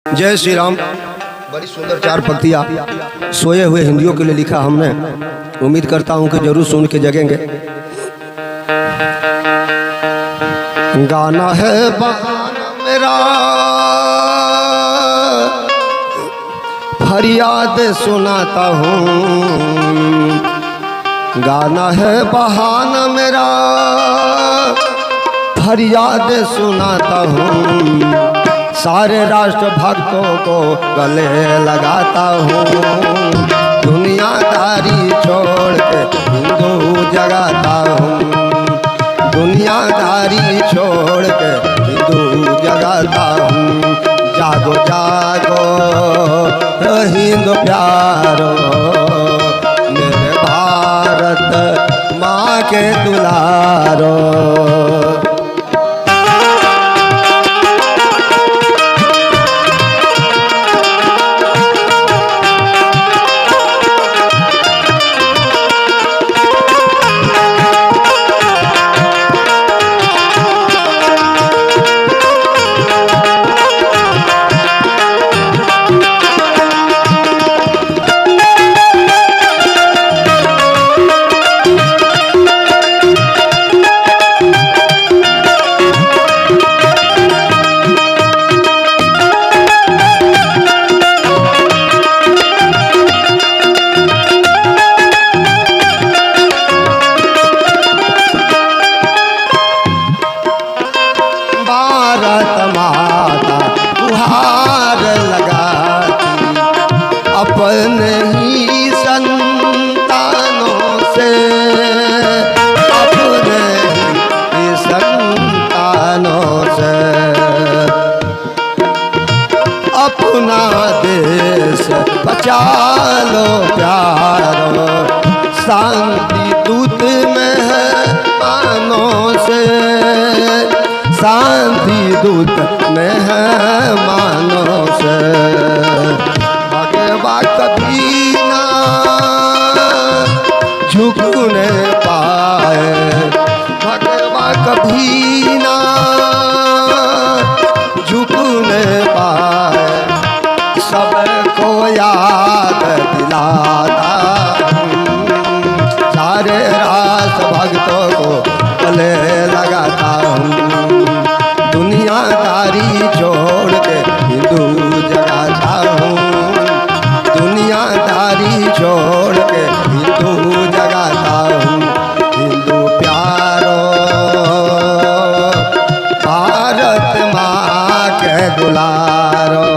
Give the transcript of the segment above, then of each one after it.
जय श्री राम। बड़ी सुंदर चार पंक्तियाँ सोए हुए हिंदियों के लिए लिखा हमने। उम्मीद करता हूँ कि जरूर सुन के जगेंगे। गाना है बहाना मेरा, फरियाद सुनाता हूँ। गाना है बहाना मेरा, फरियाद सुनाता हूँ। सारे राष्ट्र भक्तों को गले लगाता हूँ। दुनियादारी छोड़ के हिंदू जगाता हूँ। दुनियादारी छोड़ के हिंदू जगाता हूँ। जागो जागो हिंदू प्यारो, मेरे भारत माँ के दुलारो। अपने ही संतानों से, अपने ही संतानों से अपना देश बचा लो प्यारो। शांति दूत मेहमानों से, शांति दूत मेहमानों से कभी ना झुकने पाए। भगवा कभी ना झुकने पाए। सबको याद दिलाता हूँ। सारे राष्ट्र भक्तों को गले लगाता हूँ। दुनियादारी छोड़ के हिंदू जगाता हूँ। दुनियादारी छोड़ के हिंदू जगाता हूँ। हिंदू प्यारो, भारत माँ के दुलारो।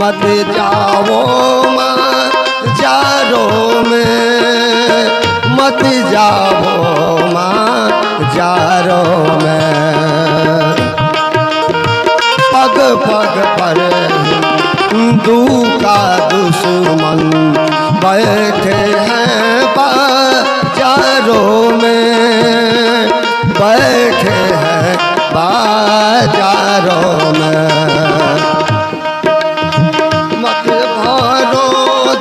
मत जाओ मजारों में, मत जाओ मजारों में। पग पग पर हिंदू का दुश्मन बैठे हैं बाजारों में, बैठे हैं बाजारों में।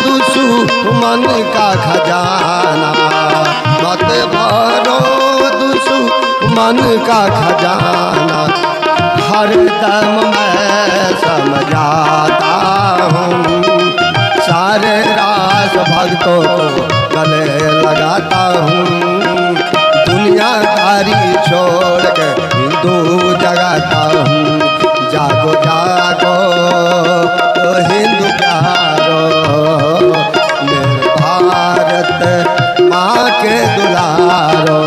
दुश्मन का खजाना मत भरो, दुश्मन का खजाना हर दम मैं समझाता हूँ। सारे राष्ट्र भक्तों को गले लगाता हूँ। दुनियादारी छोड़ के हिंदू जगाता हूँ। जागो जागो हिंदू प्यारो, मेरे भारत माँ के दुलारो।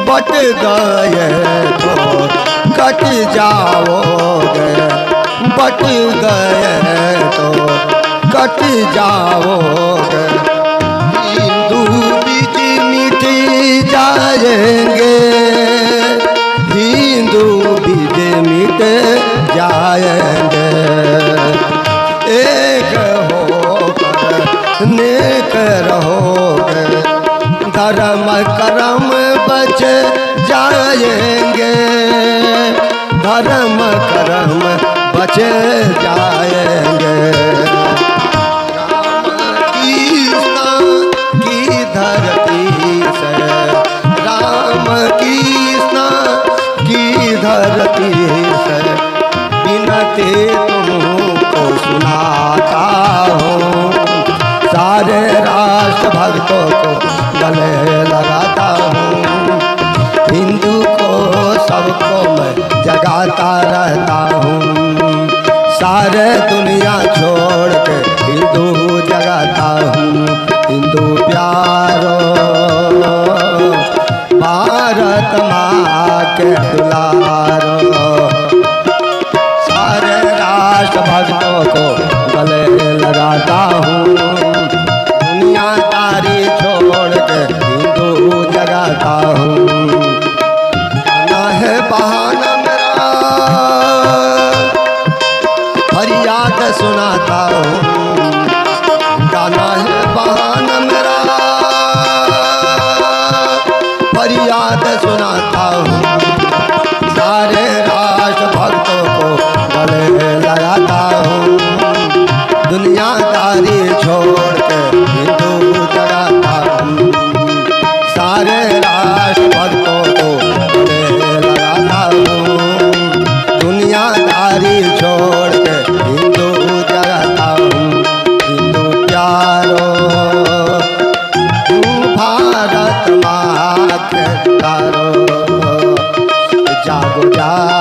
बट गए तो कट जाओगे, बट गए तो कट जाओगे। हिंदू बीज मिट जाएंगे, हिंदू बीज मिट जाएंगे। एक होकर नेक रहोगे, धर्म कर्म बच जाएंगे, धर्म कर्म बच जाएंगे। राम कृष्ण की धरती से, राम कृष्ण की धरती से बिनती तुमको सुनाता हूँ। सारे राष्ट्र भक्तों को गले लगाता हूँ, हिंदू को सबको मैं जगाता रहता हूँ। सारे दुनिया छोड़ के हिंदू जगाता हूँ। हिंदू प्यारो भारत माँ के दुलारो, सारे राष्ट्र भक्तों को गले लगाता हूँ। दुनियादारी छोड़ के हिंदू जगाता हूँ। गाना है बहाना मेरा, फरियाद सुनाता हूँ। गाना है बहाना मेरा, फरियाद सुनाता हूँ। सारे राष्ट्र भक्तों को गले लगाता हूँ। दुनियादारी छोड़ के हिंदू जगाता हूँ। सारे राष्ट्र भक्तों को गले लगाता हूँ। दुनियादारी छोड़ के हिंदू जगाता हूँ। हिंदू प्यारो भारत माँ के तारो, जागो जागो